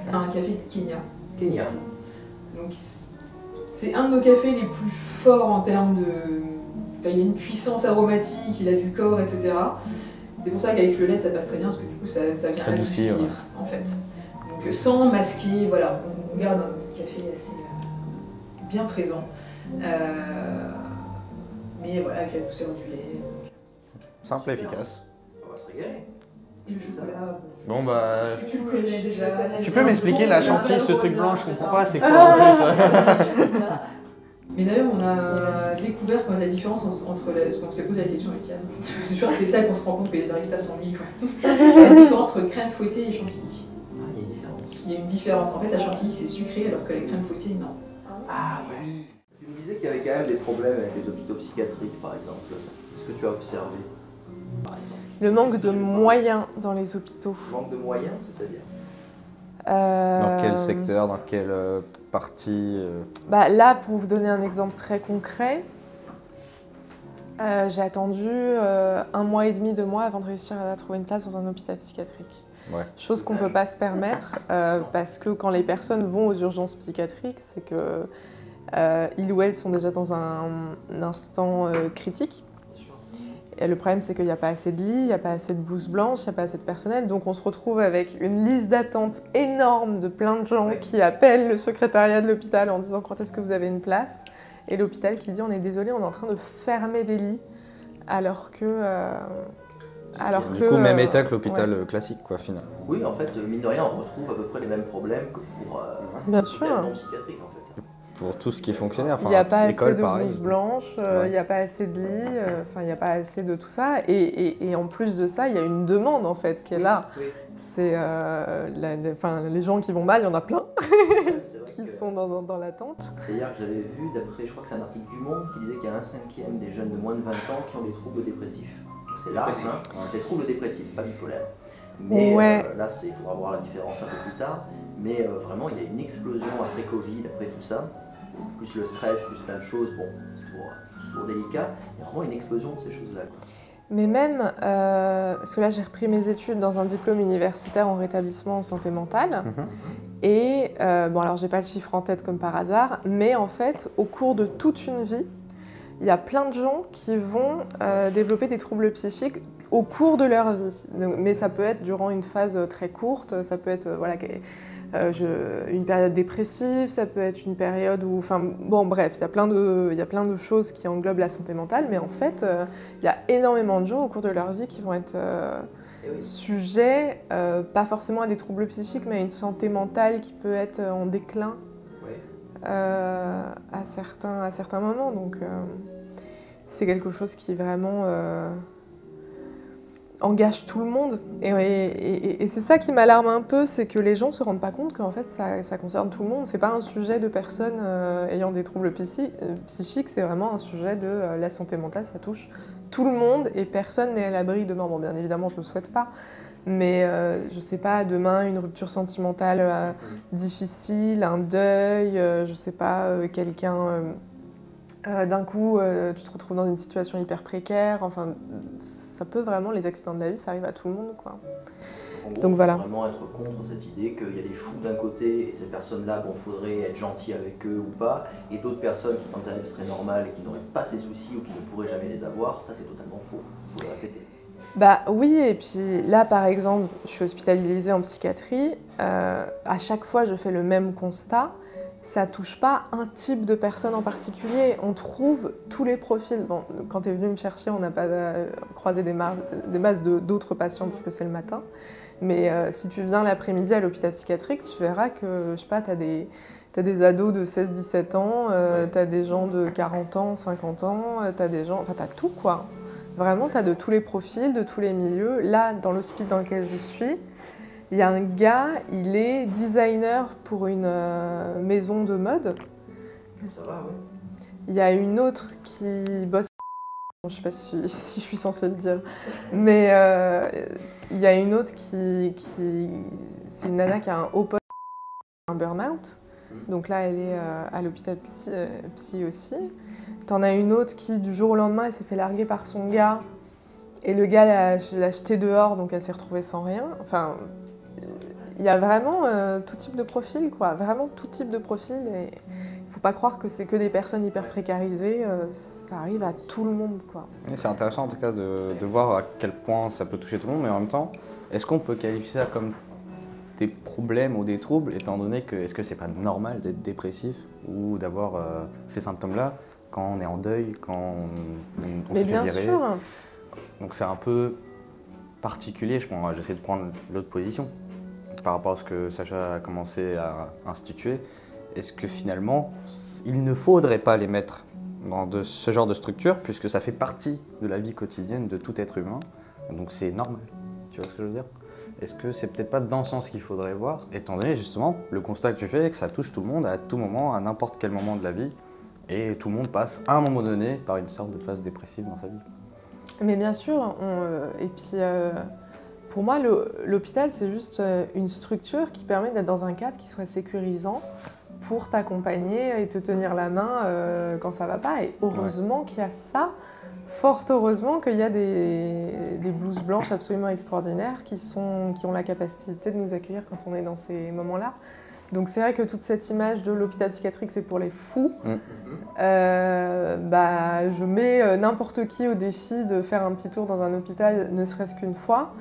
C'est un café du Kenya. Kenya. Donc c'est un de nos cafés les plus forts en termes de... Enfin, il a une puissance aromatique, il a du corps, etc. C'est pour ça qu'avec le lait ça passe très bien, parce que du coup ça vient adoucir en fait. Donc sans masquer, voilà, on garde un café assez bien présent. Mais voilà, avec la douceur du lait. Simple et efficace. On va se régaler. Et le chocolat, Bon bah... tu le connais déjà. Tu peux m'expliquer la chantilly, ce truc blanc, je comprends pas, c'est quoi en plus? Mais d'ailleurs, on a découvert la différence entre parce qu'on s'est posé la question avec Yann. C'est sûr, c'est ça qu'on se rend compte que les baristas sont mis. La différence entre crème fouettée et chantilly. Ah, il y a une différence. Il y a une différence. En fait, la chantilly c'est sucré alors que la crème fouettée, non. Ah ouais. Tu me disais qu'il y avait quand même des problèmes avec les hôpitaux psychiatriques, par exemple. Qu'est-ce que tu as observé, par exemple? Le manque de moyens dans les hôpitaux. Manque de moyens, c'est-à-dire? Dans quel secteur, dans quelle partie Bah, là, pour vous donner un exemple très concret, j'ai attendu 1 mois et demi, 2 mois avant de réussir à trouver une place dans un hôpital psychiatrique. Ouais. Chose qu'on ne peut pas se permettre parce que quand les personnes vont aux urgences psychiatriques, c'est que ils ou elles sont déjà dans un instant critique. Et le problème, c'est qu'il n'y a pas assez de lits, il n'y a pas assez de blouses blanches, il n'y a pas assez de personnel. Donc on se retrouve avec une liste d'attente énorme de plein de gens qui appellent le secrétariat de l'hôpital en disant quand est-ce que vous avez une place. Et l'hôpital qui dit on est désolé, on est en train de fermer des lits. Alors que... Du coup, même état que l'hôpital classique, quoi, finalement. Oui, en fait, mine de rien, on retrouve à peu près les mêmes problèmes que pour Bien l'hôpital non psychiatrique, en fait. Pour tout ce qui est fonctionnaire, il n'y a pas assez de blouses blanches, il n'y a pas assez de lits, il n'y a pas assez de tout ça. Et en plus de ça, il y a une demande en fait qui est là. Oui. C'est les gens qui vont mal, il y en a plein qui sont dans l'attente. C'est-à-dire que j'avais vu, d'après, je crois que c'est un article du Monde, qui disait qu'il y a 1/5 des jeunes de moins de 20 ans qui ont des troubles dépressifs. C'est large, hein. C'est troubles dépressifs, pas bipolaires. Mais là, il faudra voir la différence un peu plus tard. Mais vraiment, il y a une explosion après Covid, après tout ça. Plus le stress, plus plein de choses, bon, c'est toujours délicat. Il y a vraiment une explosion de ces choses-là. Mais même, parce que là j'ai repris mes études dans un diplôme universitaire en rétablissement en santé mentale. Et bon, alors j'ai pas le chiffre en tête comme par hasard, mais en fait, au cours de toute une vie, il y a plein de gens qui vont développer des troubles psychiques au cours de leur vie. Mais ça peut être durant une phase très courte, ça peut être une période dépressive, ça peut être une période où... Enfin, bon, bref, il y a plein de choses qui englobent la santé mentale, mais en fait, il y a énormément de gens au cours de leur vie qui vont être sujets, pas forcément à des troubles psychiques, mais à une santé mentale qui peut être en déclin à certains moments. Donc, c'est quelque chose qui vraiment... engage tout le monde. Et c'est ça qui m'alarme un peu, c'est que les gens ne se rendent pas compte qu'en fait ça concerne tout le monde. C'est pas un sujet de personnes ayant des troubles psychiques, c'est vraiment un sujet de la santé mentale, ça touche tout le monde et personne n'est à l'abri demain. Bon, bien évidemment, je ne le souhaite pas, mais je sais pas, demain, une rupture sentimentale difficile, un deuil, je sais pas, quelqu'un... d'un coup, tu te retrouves dans une situation hyper précaire, enfin, ça peut vraiment, les accidents de la vie, ça arrive à tout le monde, quoi. En gros, donc voilà. Faut vraiment être contre cette idée qu'il y a des fous d'un côté et ces personnes-là, bon, faudrait être gentil avec eux ou pas, et d'autres personnes qui dans ta vie seraient normales et qui n'auraient pas ces soucis ou qui ne pourraient jamais les avoir, ça c'est totalement faux, il faut le répéter. Bah oui, et puis là par exemple, je suis hospitalisée en psychiatrie, à chaque fois je fais le même constat, ça touche pas un type de personne en particulier, on trouve tous les profils. Bon, quand tu es venu me chercher, on n'a pas croisé des masses d'autres patients parce que c'est le matin, mais si tu viens l'après-midi à l'hôpital psychiatrique, tu verras que, je sais pas, t'as des ados de 16-17 ans, t'as des gens de 40 ans, 50 ans, t'as des gens... Enfin, t'as tout, quoi. Vraiment, t'as de tous les profils, de tous les milieux. Là, dans l'hospice dans lequel je suis, il y a un gars, il est designer pour une maison de mode. Ça va, oui. Il y a une autre qui bosse... Je sais pas si je suis censée le dire, mais il y a une autre qui c'est une nana qui a un haut poste, un burn-out. Donc là, elle est à l'hôpital psy aussi. T'en as une autre qui, du jour au lendemain, elle s'est fait larguer par son gars. Et le gars l'a jeté dehors, donc elle s'est retrouvée sans rien. Enfin, Il y a vraiment tout type de profil, quoi. Vraiment tout type de profil. Et il ne faut pas croire que c'est que des personnes hyper précarisées. Ça arrive à tout le monde, quoi. C'est intéressant en tout cas de voir à quel point ça peut toucher tout le monde, mais en même temps, est-ce qu'on peut qualifier ça comme des problèmes ou des troubles, étant donné que est-ce que c'est pas normal d'être dépressif ou d'avoir ces symptômes-là quand on est en deuil, quand on s'est fait virer. Sûr. Donc c'est un peu particulier, j'essaie de prendre l'autre position par rapport à ce que Sacha a commencé à instituer. Est-ce que finalement, il ne faudrait pas les mettre dans ce genre de structure, puisque ça fait partie de la vie quotidienne de tout être humain, donc c'est normal, tu vois ce que je veux dire? Est-ce que c'est peut-être pas dans ce sens qu'il faudrait voir, étant donné justement le constat que tu fais, que ça touche tout le monde à tout moment, à n'importe quel moment de la vie, et tout le monde passe à un moment donné par une sorte de phase dépressive dans sa vie. Mais bien sûr, et puis pour moi l'hôpital c'est juste une structure qui permet d'être dans un cadre qui soit sécurisant pour t'accompagner et te tenir la main quand ça va pas. Et heureusement qu'il y a ça, fort heureusement qu'il y a des blouses blanches absolument extraordinaires qui ont la capacité de nous accueillir quand on est dans ces moments-là. Donc c'est vrai que toute cette image de l'hôpital psychiatrique c'est pour les fous, je mets n'importe qui au défi de faire un petit tour dans un hôpital, ne serait-ce qu'une fois.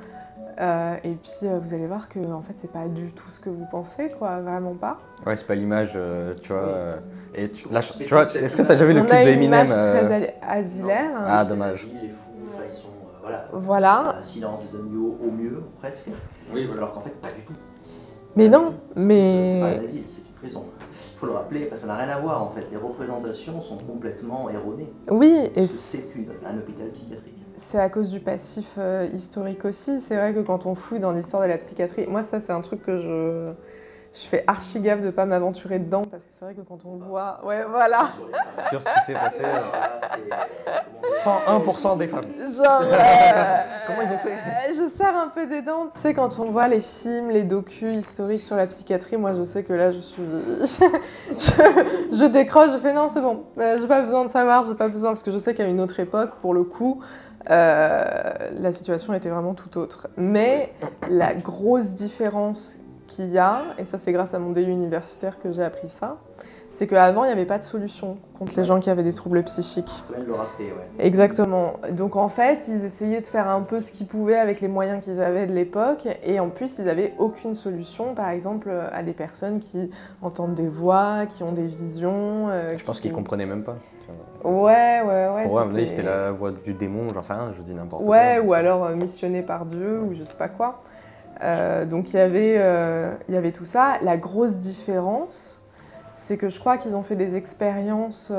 Et puis vous allez voir que en fait c'est pas du tout ce que vous pensez, quoi, vraiment pas. Ouais, c'est pas l'image, tu vois. Et tu vois, est-ce que tu as déjà vu le clip de Eminem? On a une image très asilaire. Ah, dommage. Les fous, ils sont voilà. Silence des agneaux au mieux, presque. Oui, alors qu'en fait pas du tout. Mais non, mais... C'est pas un asile, c'est une prison. Il faut le rappeler, ça n'a rien à voir en fait. Les représentations sont complètement erronées. Oui, et c'est un hôpital psychiatrique. C'est à cause du passif historique aussi. C'est vrai que quand on fouille dans l'histoire de la psychiatrie, moi ça c'est un truc que je fais archi gaffe de ne pas m'aventurer dedans, parce que c'est vrai que quand on voit... Ouais, voilà. Sur ce qui s'est passé, 101% des femmes. Genre... Comment ils ont fait? Je serre un peu des dents. Tu sais, quand on voit les films, les docus historiques sur la psychiatrie, moi je sais que là je suis... je décroche, je fais non, c'est bon. J'ai pas besoin de savoir, j'ai pas besoin, parce que je sais qu'à une autre époque, pour le coup, la situation était vraiment tout autre. Mais la grosse différence qu'il y a, et ça c'est grâce à mon DU universitaire que j'ai appris ça, c'est qu'avant il n'y avait pas de solution contre les gens qui avaient des troubles psychiques. Je peux même le rappeler, ouais. Exactement. Donc en fait, ils essayaient de faire un peu ce qu'ils pouvaient avec les moyens qu'ils avaient de l'époque, et en plus ils n'avaient aucune solution, par exemple, à des personnes qui entendent des voix, qui ont des visions. Je pense qu'ils ne comprenaient même pas. Ouais. Pour eux, c'était la voix du démon, j'en sais rien, je dis n'importe quoi. Ouais, ou alors missionné par Dieu, ou je sais pas quoi. Donc il y avait tout ça. La grosse différence, c'est que je crois qu'ils ont fait des expériences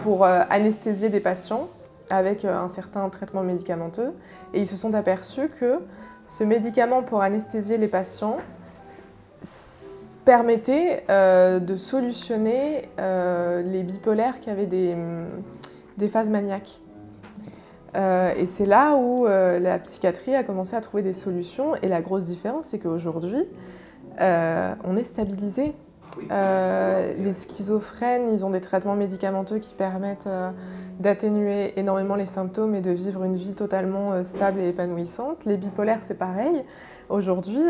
pour anesthésier des patients avec un certain traitement médicamenteux, et ils se sont aperçus que ce médicament pour anesthésier les patients permettait de solutionner les bipolaires qui avaient des phases maniaques. Et c'est là où la psychiatrie a commencé à trouver des solutions, et la grosse différence c'est qu'aujourd'hui on est stabilisé. Les schizophrènes, ils ont des traitements médicamenteux qui permettent d'atténuer énormément les symptômes et de vivre une vie totalement stable et épanouissante. Les bipolaires, c'est pareil. Aujourd'hui,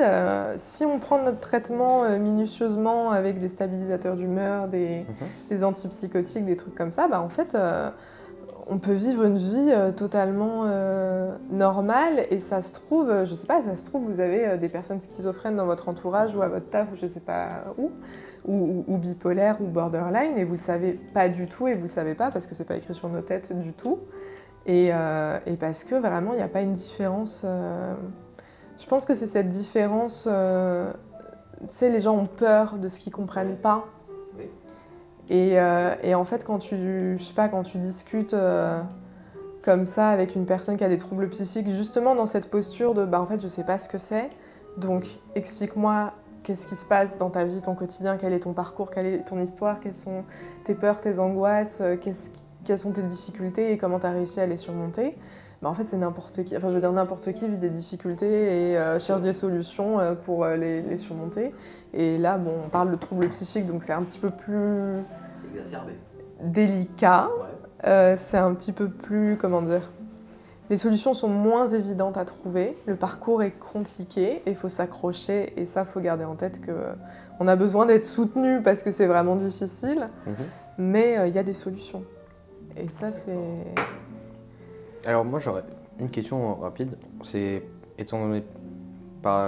si on prend notre traitement minutieusement avec des stabilisateurs d'humeur, des antipsychotiques, des trucs comme ça, en fait, on peut vivre une vie totalement normale, et ça se trouve, je sais pas, ça se trouve, vous avez des personnes schizophrènes dans votre entourage ou à votre taf, ou je sais pas où, ou bipolaires ou borderline, et vous le savez pas du tout, et vous le savez pas parce que c'est pas écrit sur nos têtes du tout, et parce que vraiment il n'y a pas une différence. Je pense que c'est cette différence, tu sais, les gens ont peur de ce qu'ils comprennent pas. Et en fait, quand tu discutes comme ça avec une personne qui a des troubles psychiques, justement dans cette posture de en fait je sais pas ce que c'est, donc explique-moi qu'est-ce qui se passe dans ta vie, ton quotidien, quel est ton parcours, quelle est ton histoire, quelles sont tes peurs, tes angoisses, quelles sont tes difficultés et comment tu as réussi à les surmonter. En fait, c'est n'importe qui, enfin je veux dire n'importe qui vit des difficultés et cherche des solutions pour les surmonter. Et là, on parle de troubles psychiques, donc c'est un petit peu plus délicat, c'est un petit peu plus, comment dire, Les solutions sont moins évidentes à trouver, le parcours est compliqué et il faut s'accrocher et ça, il faut garder en tête qu'on a besoin d'être soutenu parce que c'est vraiment difficile, mais il y a des solutions. Et ça, c'est... Alors moi, j'aurais une question rapide, c'est, étant donné,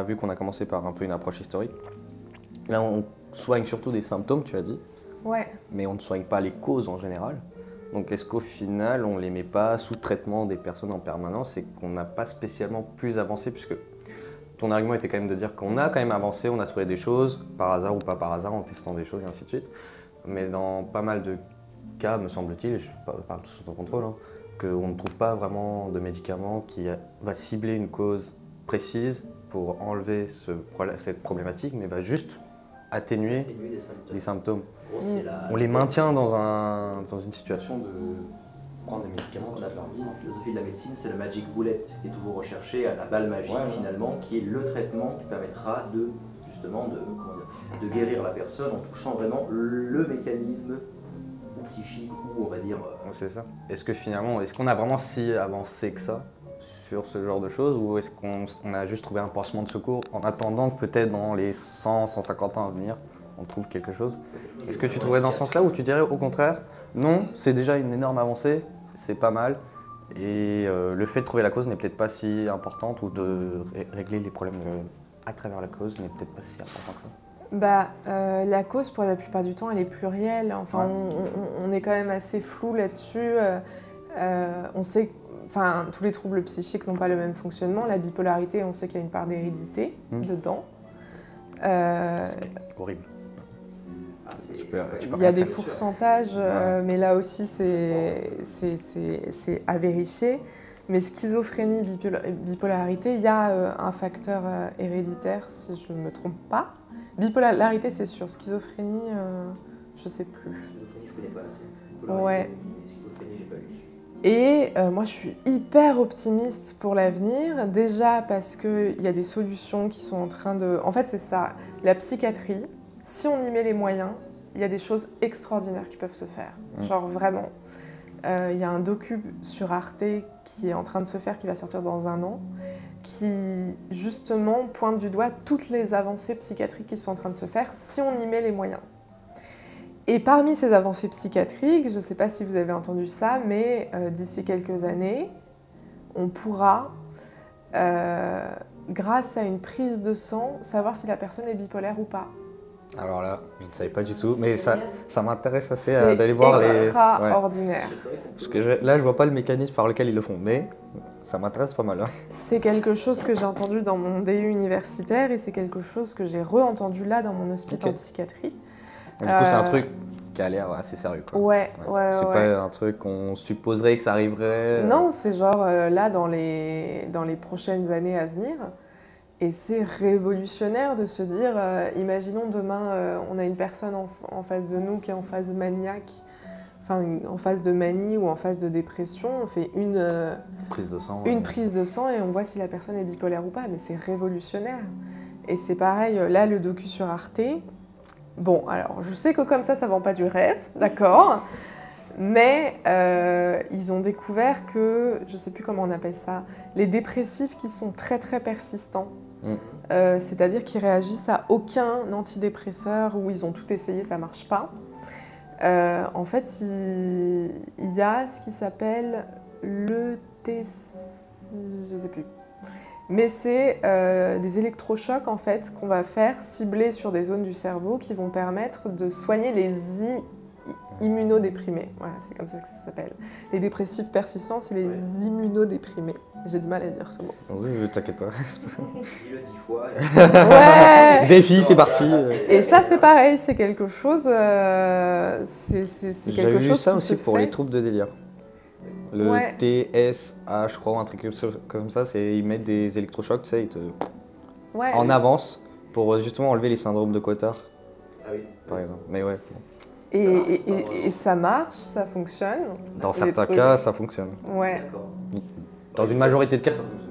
vu qu'on a commencé par un peu une approche historique, là on soigne surtout des symptômes, tu as dit, mais on ne soigne pas les causes en général. Donc est-ce qu'au final, on ne les met pas sous traitement des personnes en permanence et qu'on n'a pas spécialement plus avancé, puisque ton argument était quand même de dire qu'on a quand même avancé, on a trouvé des choses, par hasard ou pas par hasard, en testant des choses et ainsi de suite. Mais dans pas mal de cas, me semble-t-il, et je parle tout sous ton contrôle, hein, qu'on ne trouve pas vraiment de médicament qui va cibler une cause précise pour enlever cette problématique, mais va juste atténuer les symptômes. On les maintient dans une situation de prendre des médicaments. On a parlé en philosophie de la médecine, c'est le magic bullet qui est toujours recherché à la balle magique finalement, qui est le traitement qui permettra justement de guérir la personne en touchant vraiment le mécanisme psychique ou on va dire... C'est ça. Est-ce qu'on a vraiment si avancé que ça sur ce genre de choses ou est-ce qu'on a juste trouvé un pansement de secours en attendant que peut-être dans les 100, 150 ans à venir, on trouve quelque chose? Est-ce que tu trouverais dans ce sens-là ou tu dirais au contraire, non, c'est déjà une énorme avancée, c'est pas mal et le fait de trouver la cause n'est peut-être pas si importante ou de régler les problèmes à travers la cause n'est peut-être pas si important que ça? La cause, pour la plupart du temps, elle est plurielle. Enfin, on est quand même assez flou là-dessus. On sait, enfin, tous les troubles psychiques n'ont pas le même fonctionnement. La bipolarité, on sait qu'il y a une part d'hérédité dedans. C'est horrible. Il y a des pourcentages, mais là aussi, c'est à vérifier. Mais schizophrénie, bipolarité, il y a un facteur héréditaire, si je ne me trompe pas. Bipolarité, c'est sûr. Schizophrénie, je ne sais plus. Schizophrénie, je ne connais pas assez. Schizophrénie, j'ai pas lu. Et moi, je suis hyper optimiste pour l'avenir. Déjà parce qu'il y a des solutions qui sont en train de... En fait, c'est ça. La psychiatrie, si on y met les moyens, il y a des choses extraordinaires qui peuvent se faire. Genre vraiment. Il y a un docu sur Arte qui est en train de se faire, qui va sortir dans 1 an, qui justement pointe du doigt toutes les avancées psychiatriques qui sont en train de se faire si on y met les moyens. Et parmi ces avancées psychiatriques, je ne sais pas si vous avez entendu ça, mais d'ici quelques années, on pourra, grâce à une prise de sang, savoir si la personne est bipolaire ou pas. Alors là, je ne savais pas du tout, mais ça m'intéresse assez d'aller voir les... C'est extraordinaire. Parce que là, je vois pas le mécanisme par lequel ils le font, mais ça m'intéresse pas mal. Hein. C'est quelque chose que j'ai entendu dans mon DU universitaire et c'est quelque chose que j'ai re-entendu là dans mon hospice en psychiatrie. Du coup, c'est un truc qui a l'air assez sérieux. Quoi. Ouais. C'est pas un truc qu'on supposerait que ça arriverait. Non, c'est genre là dans les prochaines années à venir. Et c'est révolutionnaire de se dire, imaginons demain, on a une personne en face de nous qui est en phase maniaque, enfin en phase de manie ou en phase de dépression, on fait une prise de sang. Une prise de sang et on voit si la personne est bipolaire ou pas, mais c'est révolutionnaire. Et c'est pareil, là le docu sur Arte, bon alors je sais que comme ça vend pas du rêve, d'accord, mais ils ont découvert que, je sais plus comment on appelle ça, les dépressifs qui sont très très persistants, c'est-à-dire qu'ils réagissent à aucun antidépresseur où ils ont tout essayé, ça marche pas. En fait, il y a ce qui s'appelle l'ETC, je sais plus. Mais c'est des électrochocs en fait qu'on va faire cibler sur des zones du cerveau qui vont permettre de soigner les immunodéprimés. Voilà, c'est comme ça que ça s'appelle. Les dépressifs persistants, c'est les immunodéprimés. J'ai du mal à dire ce mot. Oui, t'inquiète pas. Dis-le 10 fois. Ouais. Défi, c'est parti. Et ça, c'est pareil, c'est quelque chose. J'avais vu ça aussi pour les troubles de délire. Le TSA, je crois, un truc comme ça, c'est ils mettent des électrochocs, tu sais, en avance pour justement enlever les syndromes de Cotard. Ah oui. Par exemple. Mais ouais. Bon. Et ça marche, ça fonctionne. Dans certains cas, ça fonctionne. Ouais. Dans une majorité de cas, ça fonctionne.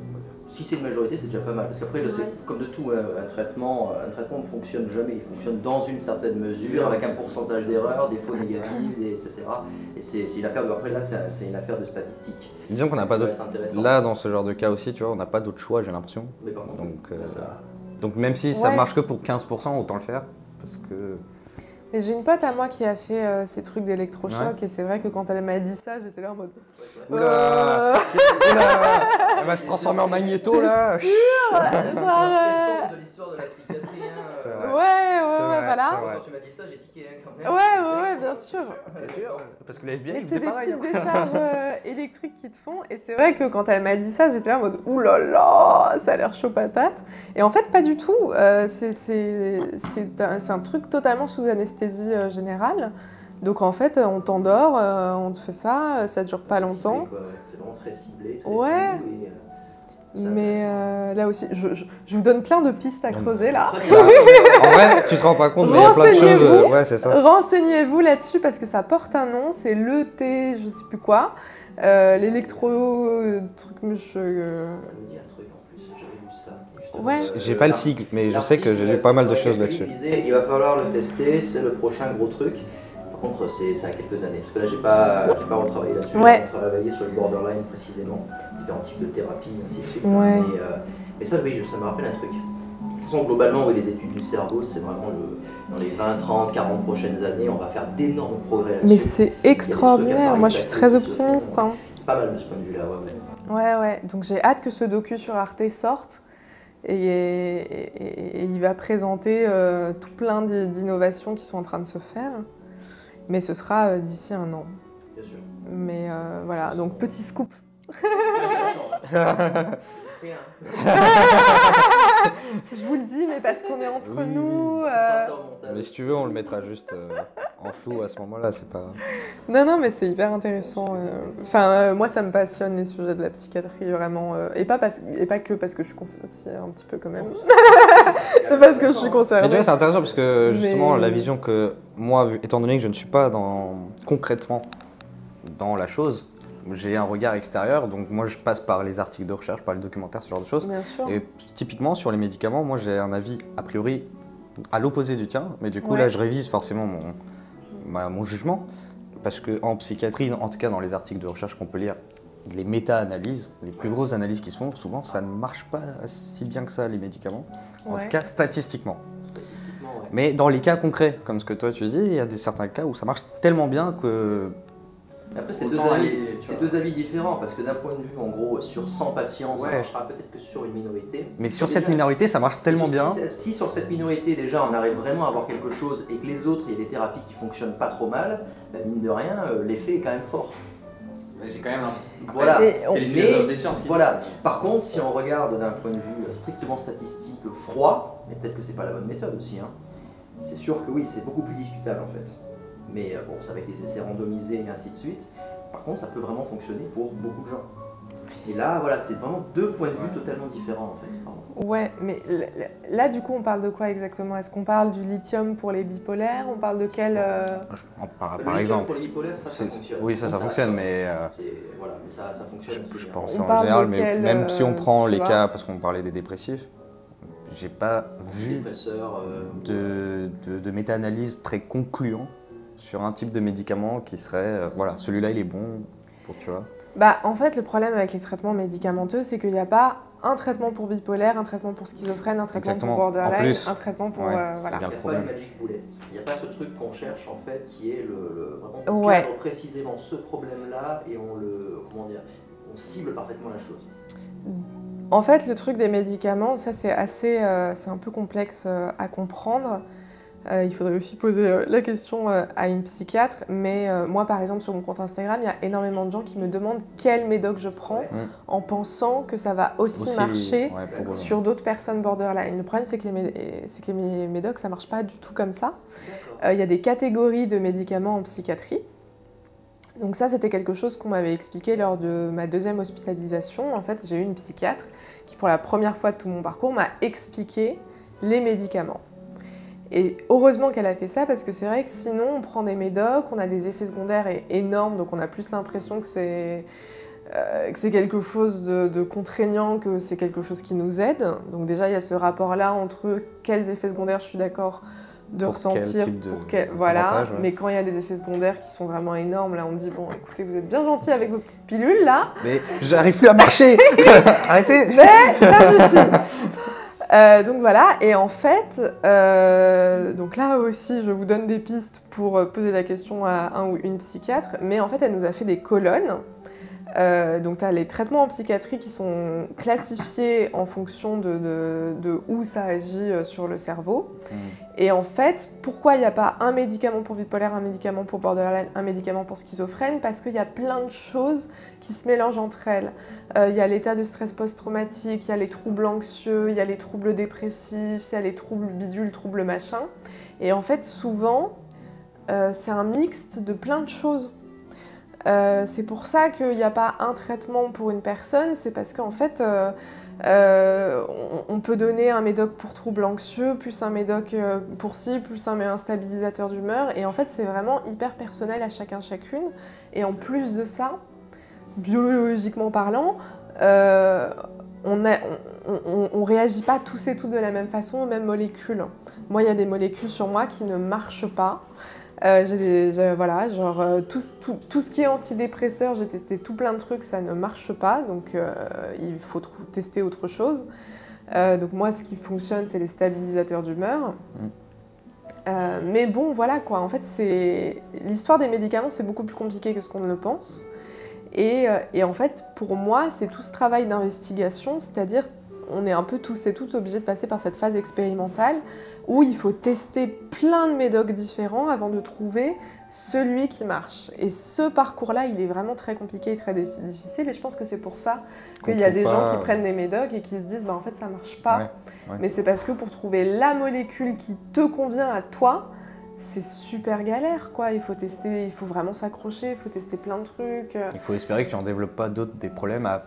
Si c'est une majorité, c'est déjà pas mal. Parce qu'après, comme de tout, un traitement ne fonctionne jamais. Il fonctionne dans une certaine mesure, avec un pourcentage d'erreurs, des faux négatifs, etc. Et c'est une affaire de. Après, là, c'est une affaire de statistiques. Disons qu'on n'a pas d'autre. Là, dans ce genre de cas aussi, tu vois, on n'a pas d'autre choix, j'ai l'impression. Mais par contre, donc même si ça marche que pour 15%, autant le faire. Parce que. Mais j'ai une pote à moi qui a fait ces trucs d'électrochoc et c'est vrai que quand elle m'a dit ça, j'étais là en mode... Oula, elle va se transformer en magnéto là. T'es sûr genre... de l'histoire de la psychiatrie. Ouais, voilà. Quand tu m'as dit ça, j'ai tiqué quand même. Ouais, bien sûr. T'es sûr? Parce que la FBI, c'est des petites décharges électriques qui te font. Et c'est vrai que quand elle m'a dit ça, j'étais là en mode oulala, ça a l'air chaud patate. Et en fait, pas du tout. C'est un truc totalement sous anesthésie générale. Donc en fait, on t'endort, on te fait ça, ça dure pas longtemps. C'est vraiment très ciblé. Mais là aussi, je vous donne plein de pistes à creuser là. En vrai, tu te rends pas compte, mais il y a plein de choses. Ouais, c'est ça. Renseignez-vous là-dessus parce que ça porte un nom, c'est l'ET, je sais plus quoi. L'électro. truc. Ça me dit un truc en plus, j'avais lu ça. Justement. Ouais. J'ai pas le cycle, mais je sais que j'ai lu pas mal de choses là-dessus. Il va falloir le tester, c'est le prochain gros truc. Par contre, c'est à quelques années. Parce que là, j'ai pas retravaillé là-dessus. Ouais. J'ai retravaillé sur le borderline précisément, différents types de thérapies, ainsi de suite. Ouais. Mais ça, oui, ça me rappelle un truc. De toute façon, globalement, oui, les études du cerveau, c'est vraiment dans les 20, 30, 40 prochaines années, on va faire d'énormes progrès là-dessus. Mais c'est extraordinaire. Moi, je suis très optimiste. Hein. C'est pas mal de ce point de vue-là, Ouais. Donc, j'ai hâte que ce docu sur Arte sorte. Et il va présenter tout plein d'innovations qui sont en train de se faire. Mais ce sera d'ici un an. Bien sûr. Mais voilà, donc petit scoop. Je vous le dis, mais parce qu'on est entre nous. Mais si tu veux, on le mettra juste en flou à ce moment-là, c'est pas... Non, mais c'est hyper intéressant. Enfin, moi, ça me passionne les sujets de la psychiatrie, vraiment. Et pas que parce que je suis concernée aussi, un petit peu quand même. Parce que je suis concernée. Mais tu vois, c'est intéressant parce que justement, la vision que moi, étant donné que je ne suis pas concrètement dans la chose, j'ai un regard extérieur, donc moi je passe par les articles de recherche, par les documentaires, ce genre de choses. Bien sûr. Et typiquement sur les médicaments, moi j'ai un avis a priori à l'opposé du tien, mais du coup là je révise forcément mon jugement, parce qu'en psychiatrie, en tout cas dans les articles de recherche qu'on peut lire, les méta-analyses, les plus grosses analyses qui se font, souvent ça ne marche pas si bien que ça les médicaments, en tout cas statistiquement. Mais dans les cas concrets, comme ce que toi tu dis, il y a certains cas où ça marche tellement bien que... Après, c'est deux avis différents, parce que d'un point de vue, en gros, sur 100 patients, ça marchera peut-être que sur une minorité. Mais sur cette minorité, ça marche tellement bien. Si sur cette minorité, déjà, on arrive vraiment à avoir quelque chose, et que les autres, il y a des thérapies qui fonctionnent pas trop mal, bah, mine de rien, l'effet est quand même fort. Mais c'est quand même voilà. C'est les philosophes des sciences qui disent ça. Par contre, si on regarde d'un point de vue strictement statistique, froid, mais peut-être que c'est pas la bonne méthode aussi, hein, c'est sûr que oui, c'est beaucoup plus discutable en fait. Mais bon, c'est avec des essais randomisés et ainsi de suite. Par contre, ça peut vraiment fonctionner pour beaucoup de gens. Et là, voilà, c'est vraiment deux points de vue totalement différents en fait. Pardon. Ouais, mais là, du coup, on parle de quoi exactement? Est-ce qu'on parle du lithium pour les bipolaires? On parle de quel Par exemple. Pour les bipolaires, ça fonctionne. Oui, ça fonctionne, mais... Voilà, mais ça fonctionne aussi. Je pense en général, mais même si on prend les cas, parce qu'on parlait des dépressifs, j'ai pas vu de méta-analyse très concluant sur un type de médicament qui serait, voilà, celui-là il est bon pour, tu vois. Bah, en fait, le problème avec les traitements médicamenteux, c'est qu'il n'y a pas un traitement pour bipolaire, un traitement pour schizophrène, un traitement pour borderline, un traitement pour... voilà. Il n'y a pas de magic bullet. Il n'y a pas ce truc qu'on cherche en fait qui est vraiment cadre précisément ce problème-là et on cible parfaitement la chose. En fait, le truc des médicaments, ça c'est un peu complexe à comprendre. Il faudrait aussi poser la question à une psychiatre, mais moi par exemple sur mon compte Instagram, il y a énormément de gens qui me demandent quel médoc je prends en pensant que ça va aussi marcher sur d'autres personnes borderline. Le problème c'est que les médocs ça marche pas du tout comme ça. Il y a des catégories de médicaments en psychiatrie. Donc ça c'était quelque chose qu'on m'avait expliqué lors de ma deuxième hospitalisation. En fait j'ai eu une psychiatre qui pour la première fois de tout mon parcours m'a expliqué les médicaments. Et heureusement qu'elle a fait ça parce que c'est vrai que sinon on prend des médocs, on a des effets secondaires énormes, donc on a plus l'impression que c'est que c'est quelque chose de contraignant, que c'est quelque chose qui nous aide. Donc déjà, il y a ce rapport-là entre quels effets secondaires je suis d'accord de pour ressentir, voilà, mais quand il y a des effets secondaires qui sont vraiment énormes, là on dit bon écoutez vous êtes bien gentil avec vos petites pilules là. Mais j'arrive plus à marcher. Arrêtez. Mais ça suffit. Donc voilà, et en fait, donc là aussi je vous donne des pistes pour poser la question à un ou une psychiatre, mais en fait elle nous a fait des colonnes. Donc tu as les traitements en psychiatrie qui sont classifiés en fonction de où ça agit sur le cerveau. Et en fait, pourquoi il n'y a pas un médicament pour bipolaire, un médicament pour borderline, un médicament pour schizophrène? Parce qu'il y a plein de choses qui se mélangent entre elles. Il y a l'état de stress post-traumatique, il y a les troubles anxieux, il y a les troubles dépressifs, il y a les troubles bidules, troubles machin. Et en fait, souvent, c'est un mixte de plein de choses. C'est pour ça qu'il n'y a pas un traitement pour une personne, c'est parce qu'en fait, on peut donner un médoc pour trouble anxieux, plus un médoc pour ci, plus un stabilisateur d'humeur, et en fait c'est vraiment hyper personnel à chacun chacune. Et en plus de ça, biologiquement parlant, on réagit pas tous et toutes de la même façon aux mêmes molécules. Moi, il y a des molécules sur moi qui ne marchent pas. Voilà, genre tout ce qui est antidépresseur, j'ai testé tout plein de trucs, ça ne marche pas, donc il faut tester autre chose. Donc moi, ce qui fonctionne, c'est les stabilisateurs d'humeur. Mais bon, voilà quoi, en fait, l'histoire des médicaments, c'est beaucoup plus compliqué que ce qu'on ne le pense. Et en fait, pour moi, c'est tout ce travail d'investigation, c'est-à-dire on est un peu tous et toutes obligés de passer par cette phase expérimentale où il faut tester plein de médocs différents avant de trouver celui qui marche. Et ce parcours-là, il est vraiment très compliqué et très difficile, et je pense que c'est pour ça qu'il y a des gens qui prennent des médocs et qui se disent bah, en fait ça marche pas. Ouais. Mais c'est parce que pour trouver la molécule qui te convient à toi, c'est super galère quoi, il faut tester, il faut vraiment s'accrocher, il faut tester plein de trucs. Il faut espérer que tu n'en développes pas d'autres, des problèmes à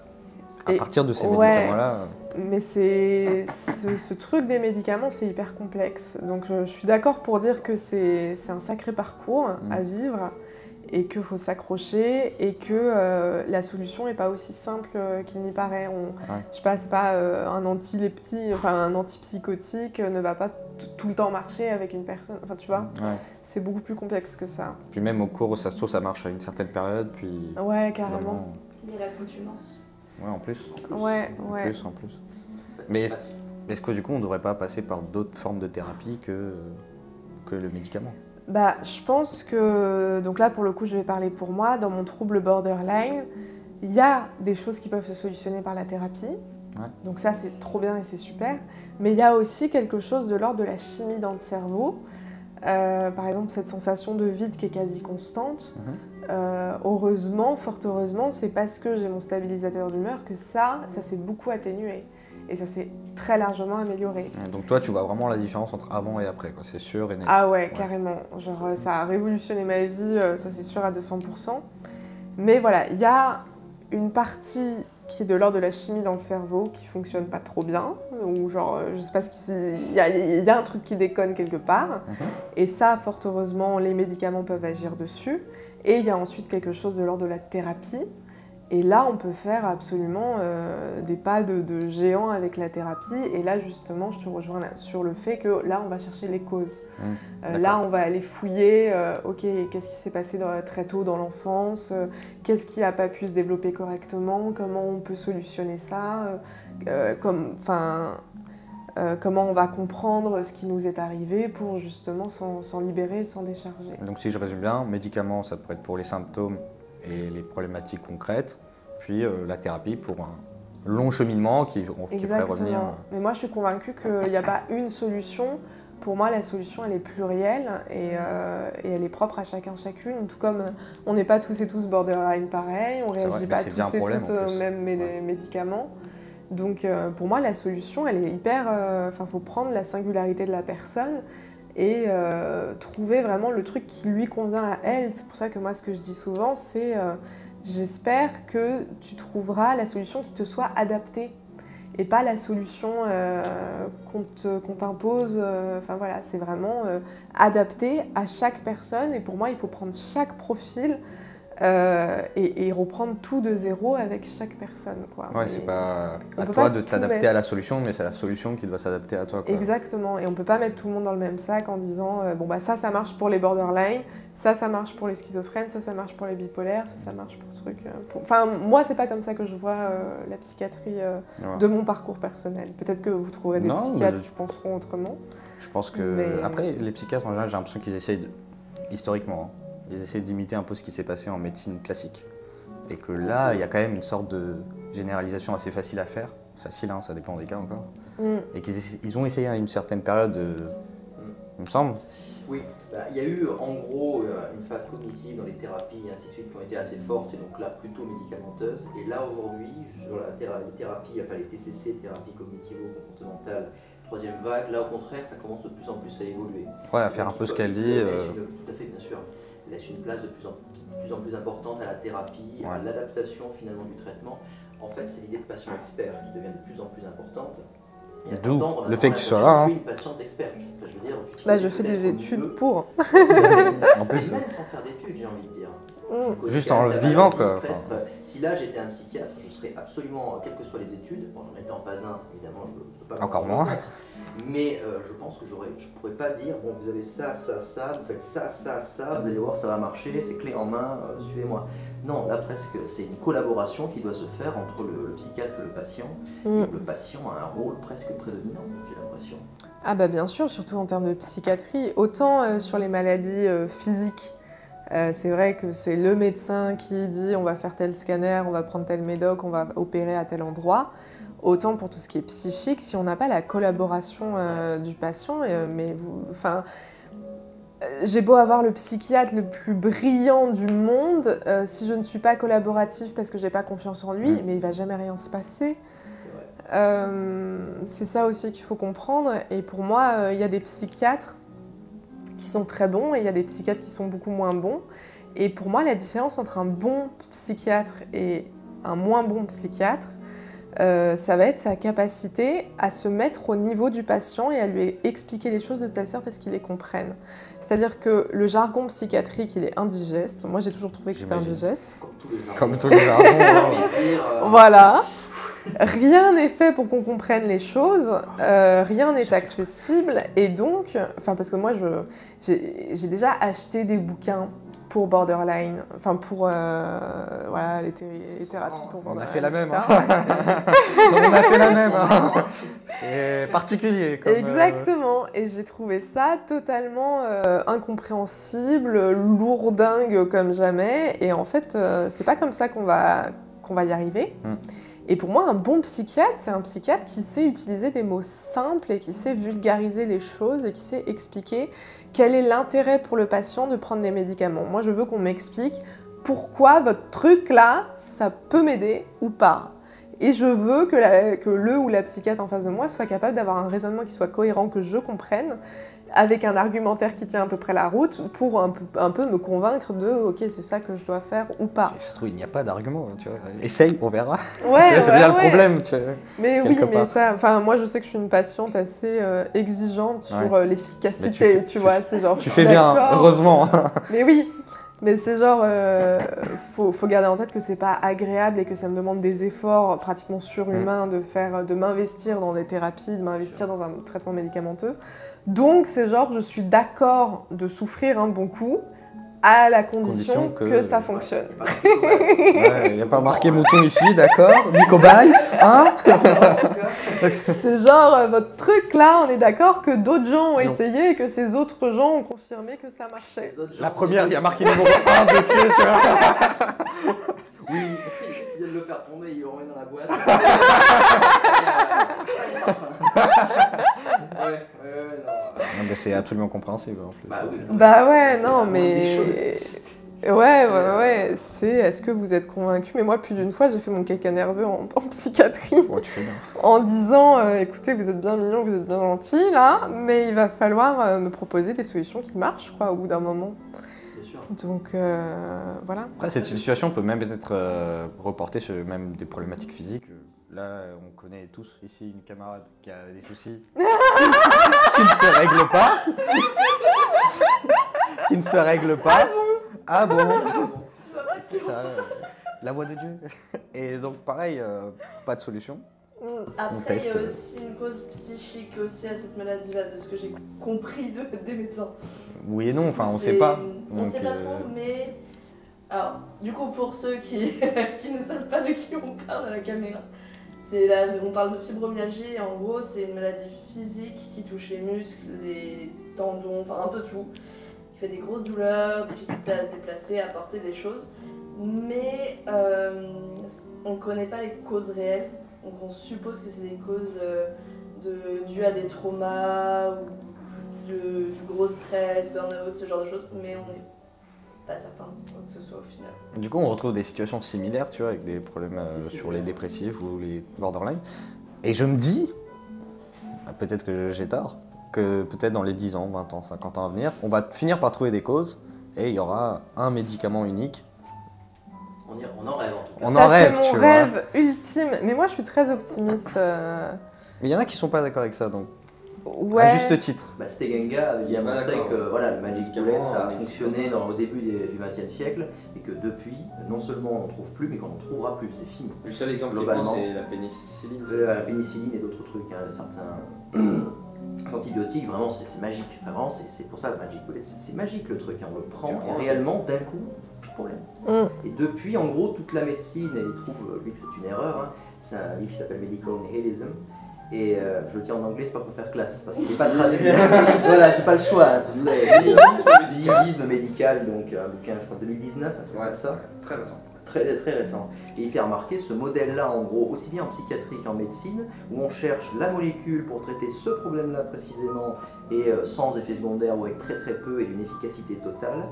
partir de ces médicaments-là. Mais ce truc des médicaments, c'est hyper complexe. Donc je suis d'accord pour dire que c'est un sacré parcours à vivre et qu'il faut s'accrocher et que la solution n'est pas aussi simple qu'il n'y paraît. Je sais pas, c'est pas un un antipsychotique ne va pas tout le temps marcher avec une personne. Enfin, tu vois, c'est beaucoup plus complexe que ça. Puis même au cours, ça se trouve, ça marche à une certaine période, puis... Ouais, carrément. Il y a l'accoutumance. Ouais, en plus. En plus. Mais est-ce que du coup, on ne devrait pas passer par d'autres formes de thérapie que le médicament? Bah, je pense que, donc là pour le coup je vais parler pour moi, dans mon trouble borderline, il y a des choses qui peuvent se solutionner par la thérapie, donc ça c'est trop bien et c'est super, mais il y a aussi quelque chose de l'ordre de la chimie dans le cerveau, par exemple cette sensation de vide qui est quasi constante, heureusement, fort heureusement, c'est parce que j'ai mon stabilisateur d'humeur que ça s'est beaucoup atténué. Et ça s'est très largement amélioré. Donc toi, tu vois vraiment la différence entre avant et après, quoi. C'est sûr et net. Ah ouais, carrément. Genre, ça a révolutionné ma vie, ça c'est sûr à 200%. Mais voilà, il y a une partie qui est de l'ordre de la chimie dans le cerveau qui fonctionne pas trop bien, ou genre, je sais pas il y a un truc qui déconne quelque part. Et ça, fort heureusement, les médicaments peuvent agir dessus. Et il y a ensuite quelque chose de l'ordre de la thérapie. Et là, on peut faire absolument des pas de géant avec la thérapie. Et là, justement, je te rejoins sur le fait que là, on va chercher les causes. Là, on va aller fouiller, ok, qu'est-ce qui s'est passé très tôt dans l'enfance, qu'est-ce qui n'a pas pu se développer correctement, comment on peut solutionner ça, comment on va comprendre ce qui nous est arrivé pour justement s'en libérer et s'en décharger. Donc si je résume bien, médicaments, ça pourrait être pour les symptômes et les problématiques concrètes, puis la thérapie pour un long cheminement qui ferait revenir... Mais moi, je suis convaincue qu'il n'y a pas une solution. Pour moi, la solution, elle est plurielle et elle est propre à chacun, chacune. Tout comme on n'est pas tous et tous borderline pareil, on ne réagit pas tous et toutes aux mêmes médicaments. Donc pour moi, la solution, elle est hyper... faut prendre la singularité de la personne et trouver vraiment le truc qui lui convient à elle. C'est pour ça que moi, ce que je dis souvent, c'est j'espère que tu trouveras la solution qui te soit adaptée et pas la solution qu'on t'impose. Voilà, c'est vraiment adapté à chaque personne. Et pour moi, il faut prendre chaque profil et reprendre tout de zéro avec chaque personne, quoi. Ouais, c'est pas à toi de t'adapter à la solution, mais c'est la solution qui doit s'adapter à toi, quoi. Exactement, et on peut pas mettre tout le monde dans le même sac en disant bon bah ça marche pour les borderline, ça marche pour les schizophrènes, ça marche pour les bipolaires, ça marche pour truc. Enfin, moi c'est pas comme ça que je vois la psychiatrie de mon parcours personnel. Peut-être que vous trouverez des psychiatres qui penseront autrement. Je pense que après les psychiatres en général, j'ai l'impression qu'ils essayent historiquement. Ils essaient d'imiter un peu ce qui s'est passé en médecine classique. Et que là, il y a quand même une sorte de généralisation assez facile à faire. Facile, hein, ça dépend des cas encore. Et qu'ils ont essayé à une certaine période, il me semble. Oui, il y a eu en gros une phase cognitive dans les thérapies et ainsi de suite qui ont été assez fortes et donc là plutôt médicamenteuses. Et là aujourd'hui, sur les thérapies, enfin les TCC, thérapies cognitivo-comportementales, troisième vague, là au contraire, ça commence de plus en plus à évoluer. Ouais, à faire un peu ce qu'elle dit. Tout à fait, bien sûr. Laisse une place de plus en plus importante à la thérapie, à l'adaptation finalement du traitement. En fait, c'est l'idée de patient expert qui devient de plus en plus importante. D'où le fait que tu sois là. Hein. Une patiente experte. Enfin, je veux dire, je fais des études pour. En plus, même sans faire d'études, j'ai envie de dire. Juste en le vivant, quoi. Si là j'étais un psychiatre, je serais absolument, quelles que soient les études, bon, j'en étant pas un, évidemment, je ne peux pas. Encore moins. Mais je pense que je ne pourrais pas dire, bon, vous avez ça, vous faites ça, vous allez voir, ça va marcher, c'est clé en main, suivez-moi. Non, là presque, c'est une collaboration qui doit se faire entre le psychiatre et le patient. Et le patient a un rôle presque prédominant, j'ai l'impression. Ah bah bien sûr, surtout en termes de psychiatrie. Autant sur les maladies physiques, c'est vrai que c'est le médecin qui dit on va faire tel scanner, on va prendre tel médoc, on va opérer à tel endroit. Autant pour tout ce qui est psychique, si on n'a pas la collaboration du patient, j'ai beau avoir le psychiatre le plus brillant du monde, si je ne suis pas collaborative parce que j'ai pas confiance en lui, mais il va jamais rien se passer. C'est ça aussi qu'il faut comprendre. Et pour moi, il y a des psychiatres qui sont très bons et il y a des psychiatres qui sont beaucoup moins bons. Et pour moi, la différence entre un bon psychiatre et un moins bon psychiatre, ça va être sa capacité à se mettre au niveau du patient et à lui expliquer les choses de telle sorte à ce qu'il les comprenne. C'est-à-dire que le jargon psychiatrique, il est indigeste. Moi, j'ai toujours trouvé que c'était indigeste. Comme tous les jargons. Voilà. Rien n'est fait pour qu'on comprenne les choses, rien n'est accessible. Et donc, parce que moi, j'ai déjà acheté des bouquins pour borderline, pour les thérapies pour borderline. On a fait la même. On a fait la même. C'est particulier. Comme, exactement. Et j'ai trouvé ça totalement incompréhensible, lourdingue comme jamais. Et en fait, c'est pas comme ça qu'on va y arriver. Et pour moi, un bon psychiatre, c'est un psychiatre qui sait utiliser des mots simples et qui sait vulgariser les choses et qui sait expliquer quel est l'intérêt pour le patient de prendre des médicaments. Moi, je veux qu'on m'explique pourquoi votre truc là, ça peut m'aider ou pas. Et je veux que le ou la psychiatre en face de moi soit capable d'avoir un raisonnement qui soit cohérent, que je comprenne, avec un argumentaire qui tient à peu près la route pour un peu me convaincre de « ok, c'est ça que je dois faire ou pas ». Ça se trouve, il n'y a pas d'argument, tu vois. Essaye, on verra. Ouais, c'est bien le problème, tu vois. Mais oui, mais ça, moi je sais que je suis une patiente assez exigeante sur l'efficacité, tu vois. C'est genre, tu fais bien, heureusement. Mais oui, mais c'est genre, faut garder en tête que c'est pas agréable et que ça me demande des efforts pratiquement surhumains de m'investir dans des thérapies, de m'investir dans un traitement médicamenteux. Donc c'est genre, je suis d'accord de souffrir un bon coup à la condition que ça fonctionne. Il n'y a pas marqué mouton ici, d'accord, ni cobaye, hein. C'est genre, votre truc là, on est d'accord que d'autres gens ont essayé et que ces autres gens ont confirmé que ça marchait. La première, il y a marqué numéro 1 dessus, tu vois. Oui, il vient de le faire tomber, il le remet dans la boîte. Non, c'est absolument compréhensible en plus. Bah ouais, non, mais... Ouais, c'est est-ce que vous êtes convaincu? Mais moi, plus d'une fois, j'ai fait mon caca nerveux en psychiatrie. Ouais, tu fais bien. En disant, écoutez, vous êtes bien mignon, vous êtes bien gentil, là, mais il va falloir me proposer des solutions qui marchent, quoi, au bout d'un moment. Bien sûr. Donc, voilà. Après, cette situation peut même être reportée sur même des problématiques physiques. Là, on connaît tous ici une camarade qui a des soucis qui ne se règlent pas. Qui ne se règlent pas. Ah bon? ça, la voix de Dieu. Et donc pareil, pas de solution. Après, il y a aussi une cause psychique aussi à cette maladie-là, de ce que j'ai compris des médecins. Oui et non, enfin on sait pas. On sait pas trop, mais... Alors, du coup, pour ceux qui ne savent pas de qui on parle à la caméra, on parle de fibromyalgie, et en gros, c'est une maladie physique qui touche les muscles, les tendons, enfin un peu tout, qui fait des grosses douleurs, difficulté à se déplacer, à porter des choses, mais on ne connaît pas les causes réelles, donc on suppose que c'est des causes dues à des traumas, ou du gros stress, burn-out, ce genre de choses, mais on n'est pas certain que ce soit au final. Du coup, on retrouve des situations similaires, tu vois, avec des problèmes sur les dépressifs ou les borderline. Et je me dis, peut-être que j'ai tort, que peut-être dans les 10 ans, 20 ans, 50 ans à venir, on va finir par trouver des causes et il y aura un médicament unique. On en rêve en tout cas. On en rêve, c'est mon rêve ultime. Mais moi, je suis très optimiste. Mais il y en a qui sont pas d'accord avec ça, donc. Ouais. À juste titre. Stegenga avait bien montré que voilà, le Magic Bullet ça a fonctionné au début du XXe siècle et que depuis, non seulement on n'en trouve plus, mais qu'on n'en trouvera plus, c'est fini. Le seul exemple globalement, c'est la pénicilline. La pénicilline et d'autres trucs, hein, certains antibiotiques, vraiment c'est magique. Enfin, vraiment, c'est pour ça le Magic Bullet, c'est magique le truc, hein, on le prend et réellement d'un coup, plus de problème. Et depuis, en gros, toute la médecine, et il trouve lui que c'est une erreur, hein, c'est un livre qui s'appelle Medical Nihilism. Et je le dis en anglais, c'est pas pour faire classe, parce qu'il n'est pas traduit. Voilà, c'est pas le choix, hein, ce serait nihilisme médical, donc un bouquin, je crois, 2019, un truc comme ça. Très récent. Très récent. Et il fait remarquer ce modèle-là, en gros, aussi bien en psychiatrie qu'en médecine, où on cherche la molécule pour traiter ce problème-là précisément, et sans effet secondaire ou avec très peu et d'une efficacité totale.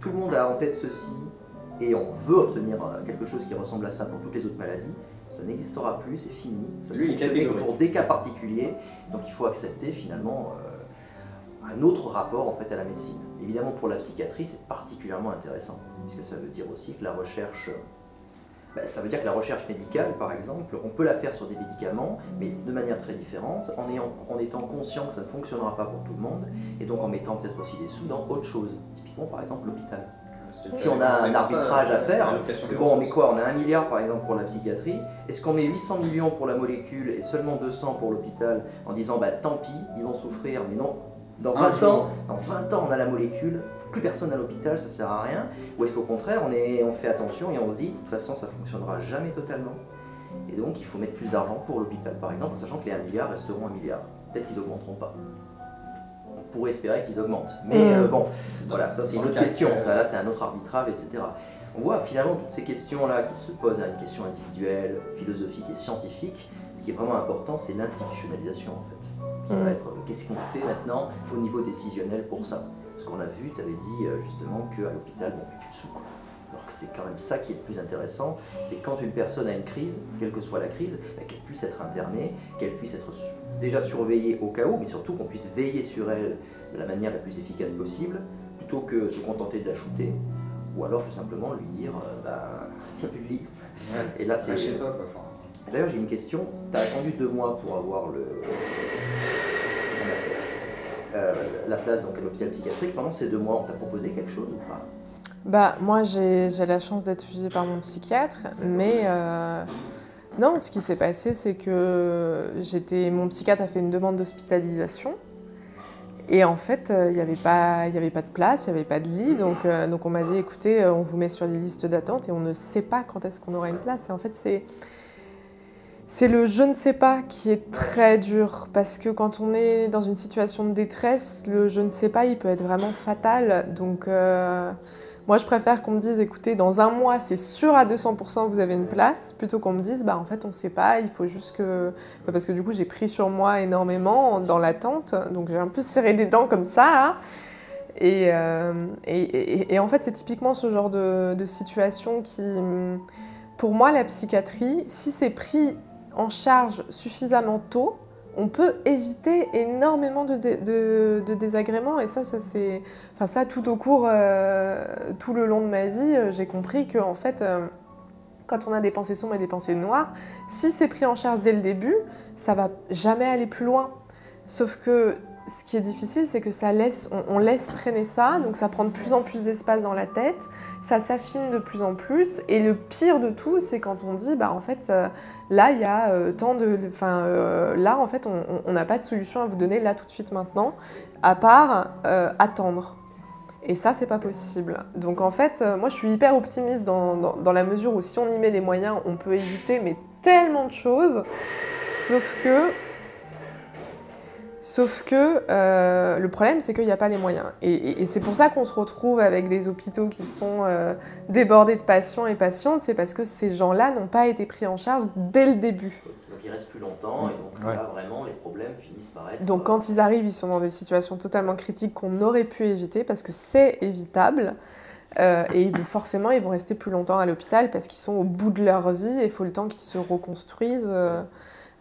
Tout le monde a en tête ceci, et on veut obtenir quelque chose qui ressemble à ça pour toutes les autres maladies. Ça n'existera plus, c'est fini. Ça ne fonctionne que pour des cas particuliers. Donc il faut accepter finalement un autre rapport en fait à la médecine. Évidemment pour la psychiatrie c'est particulièrement intéressant, puisque ça veut dire aussi que la recherche, ça veut dire que la recherche médicale par exemple, on peut la faire sur des médicaments, mais de manière très différente, en étant conscient que ça ne fonctionnera pas pour tout le monde, et donc en mettant peut-être aussi des sous dans autre chose. Typiquement par exemple l'hôpital. Si on a un arbitrage à faire, bon, on met quoi? On a 1 milliard par exemple pour la psychiatrie. Est-ce qu'on met 800 millions pour la molécule et seulement 200 pour l'hôpital en disant tant pis, ils vont souffrir, mais non, dans 20 ans on a la molécule, plus personne à l'hôpital, ça sert à rien? Ou est-ce qu'au contraire on fait attention et on se dit de toute façon ça fonctionnera jamais totalement? Et donc il faut mettre plus d'argent pour l'hôpital par exemple, en sachant que les 1 milliard resteront 1 milliard. Peut-être qu'ils n'augmenteront pas. On pourrait espérer qu'ils augmentent. Mais bon, voilà, ça c'est une autre question, ça là c'est un autre arbitrage, etc. On voit finalement toutes ces questions-là qui se posent à une question individuelle, philosophique et scientifique. Ce qui est vraiment important, c'est l'institutionnalisation en fait. Qui va être qu'est-ce qu'on fait maintenant au niveau décisionnel pour ça. Parce qu'on a vu, tu avais dit justement qu'à l'hôpital, bon, il n'y a plus de sous quoi. Alors que c'est quand même ça qui est le plus intéressant, c'est quand une personne a une crise, quelle que soit la crise, qu'elle puisse être internée, qu'elle puisse être déjà surveillée au cas où, mais surtout qu'on puisse veiller sur elle de la manière la plus efficace possible, plutôt que se contenter de la shooter, ou alors tout simplement lui dire il n'y a plus de lit. Ouais. Et là c'est chez toi quoi. D'ailleurs j'ai une question, tu as attendu 2 mois pour avoir la place donc, à l'hôpital psychiatrique. Pendant ces 2 mois, on t'a proposé quelque chose ou pas? Moi j'ai la chance d'être suivie par mon psychiatre, mais non, ce qui s'est passé c'est que mon psychiatre a fait une demande d'hospitalisation. Et en fait, il n'y avait pas de place, il n'y avait pas de lit, donc on m'a dit, écoutez, on vous met sur les listes d'attente et on ne sait pas quand est-ce qu'on aura une place. Et en fait, c'est le je ne sais pas qui est très dur, parce que quand on est dans une situation de détresse, le je ne sais pas, il peut être vraiment fatal. Donc moi, je préfère qu'on me dise, écoutez, dans 1 mois, c'est sûr à 200% vous avez une place, plutôt qu'on me dise, en fait, on ne sait pas, il faut juste que... Parce que du coup, j'ai pris sur moi énormément dans l'attente, donc j'ai un peu serré les dents comme ça. Et en fait, c'est typiquement ce genre de situation qui... Pour moi, la psychiatrie, si c'est pris en charge suffisamment tôt, on peut éviter énormément de désagréments. Et ça c'est... Enfin, ça, tout au cours, tout le long de ma vie, j'ai compris que, en fait, quand on a des pensées sombres et des pensées noires, si c'est pris en charge dès le début, ça va jamais aller plus loin. Sauf que ce qui est difficile, c'est que on laisse traîner ça, donc ça prend de plus en plus d'espace dans la tête, ça s'affine de plus en plus, et le pire de tout, c'est quand on dit, en fait, là, il y a tant de... là, en fait, on n'a pas de solution à vous donner là, tout de suite, maintenant, à part attendre. Et ça, c'est pas possible. Donc, en fait, moi, je suis hyper optimiste dans la mesure où si on y met les moyens, on peut éviter mais tellement de choses, sauf que le problème, c'est qu'il n'y a pas les moyens. Et c'est pour ça qu'on se retrouve avec des hôpitaux qui sont débordés de patients et patientes, c'est parce que ces gens-là n'ont pas été pris en charge dès le début. Donc ils restent plus longtemps, et donc là, vraiment, les problèmes finissent par être... Donc quand ils arrivent, ils sont dans des situations totalement critiques qu'on aurait pu éviter, parce que c'est évitable. Et forcément, ils vont rester plus longtemps à l'hôpital, parce qu'ils sont au bout de leur vie, et il faut le temps qu'ils se reconstruisent.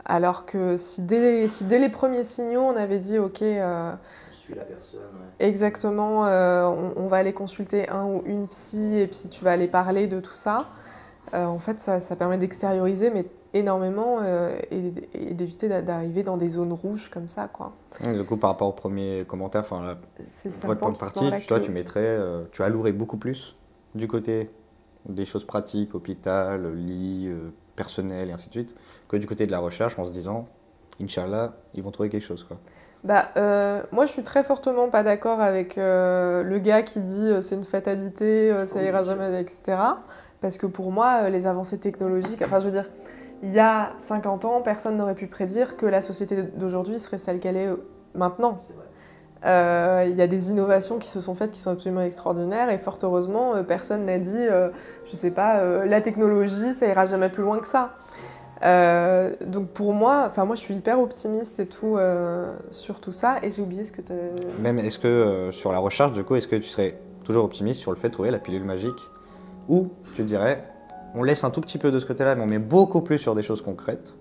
Alors que si dès les premiers signaux, on avait dit « Ok, suit la personne, exactement, on va aller consulter un ou une psy et puis tu vas aller parler de tout ça », en fait, ça permet d'extérioriser mais énormément et d'éviter d'arriver dans des zones rouges comme ça, quoi. Du coup, par rapport au premier commentaire, pour être pour une partie, toi, tu mettrais, tu allouerais beaucoup plus du côté des choses pratiques, hôpital, lit, personnel et ainsi de suite, que du côté de la recherche en se disant, Inch'Allah, ils vont trouver quelque chose, quoi. Moi, je suis très fortement pas d'accord avec le gars qui dit c'est une fatalité, ça ira jamais, etc. Parce que pour moi, les avancées technologiques, enfin, je veux dire, il y a 50 ans, personne n'aurait pu prédire que la société d'aujourd'hui serait celle qu'elle est maintenant. C'est vrai. Il y a des innovations qui se sont faites qui sont absolument extraordinaires et fort heureusement, personne n'a dit, je sais pas, la technologie, ça ira jamais plus loin que ça. Donc pour moi, moi je suis hyper optimiste et tout sur tout ça et j'ai oublié ce que tu as... Même est-ce que sur la recherche, du coup, est-ce que tu serais toujours optimiste sur le fait de trouver la pilule magique ou tu dirais, on laisse un tout petit peu de ce côté-là mais on met beaucoup plus sur des choses concrètes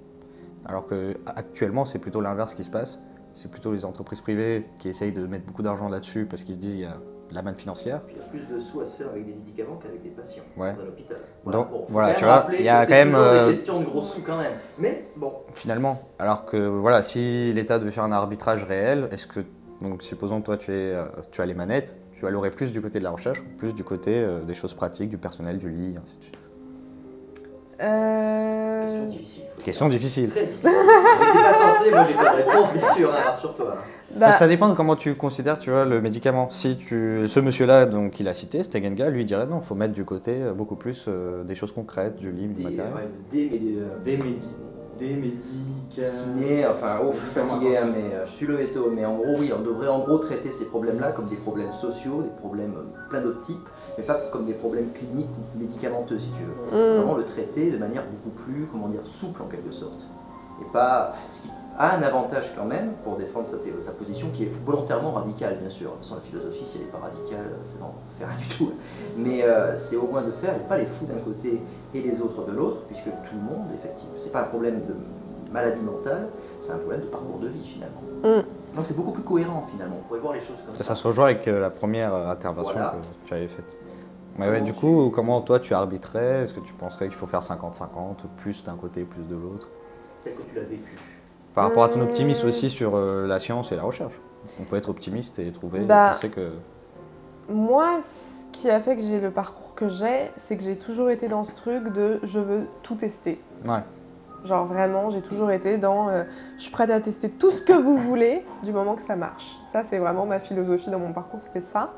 alors qu'actuellement c'est plutôt l'inverse qui se passe, c'est plutôt les entreprises privées qui essayent de mettre beaucoup d'argent là-dessus parce qu'ils se disent il y a de la manne financière. Puis il y a plus de sous à se faire avec des médicaments qu'avec des patients dans un hôpital. Donc voilà, tu vois, il y a quand même des questions de gros sous quand même. Mais bon. Finalement, alors que voilà, si l'État devait faire un arbitrage réel, est-ce que, donc supposons que toi tu as les manettes, tu allouerais plus du côté de la recherche ou plus du côté des choses pratiques, du personnel, du lit, ainsi de suite? Question difficile. Question difficile. Très difficile. Si t'es pas censé, moi j'ai pas de réponse, bien sûr, rassure-toi. Ça dépend de comment tu considères, tu vois, le médicament. Si ce monsieur-là, donc il a cité, Stegenga, lui dirait non, il faut mettre du côté beaucoup plus des choses concrètes, du lit, du matériel. Des médicaments. Ciné, je suis fatigué, mais je suis levé tôt. Mais en gros, oui, on devrait en gros traiter ces problèmes-là comme des problèmes sociaux, des problèmes plein d'autres types, mais pas comme des problèmes cliniques ou médicamenteux, si tu veux. Vraiment le traiter de manière beaucoup plus, souple en quelque sorte. Et pas. Ce qui a un avantage quand même pour défendre sa position qui est volontairement radicale, bien sûr. De toute façon, la philosophie, si elle n'est pas radicale, ça n'en fait rien du tout. Mais c'est au moins de faire, et pas les fous d'un côté et les autres de l'autre, puisque tout le monde, effectivement, c'est pas un problème de maladie mentale, c'est un problème de parcours de vie, finalement. Donc c'est beaucoup plus cohérent, finalement. On pourrait voir les choses comme ça. Ça se rejoint avec la première intervention que tu avais faite. Du coup, comment toi tu arbitrais? Est-ce que tu penserais qu'il faut faire 50-50, plus d'un côté, plus de l'autre? Tel que tu l'as vécu. Par rapport à ton optimisme aussi sur la science et la recherche. On peut être optimiste et penser que... Moi, ce qui a fait que j'ai le parcours que j'ai, c'est que j'ai toujours été dans ce truc de je veux tout tester. Ouais. Genre vraiment, j'ai toujours été dans je suis prête à tester tout ce que vous voulez du moment que ça marche. Ça, c'est vraiment ma philosophie dans mon parcours, c'était ça.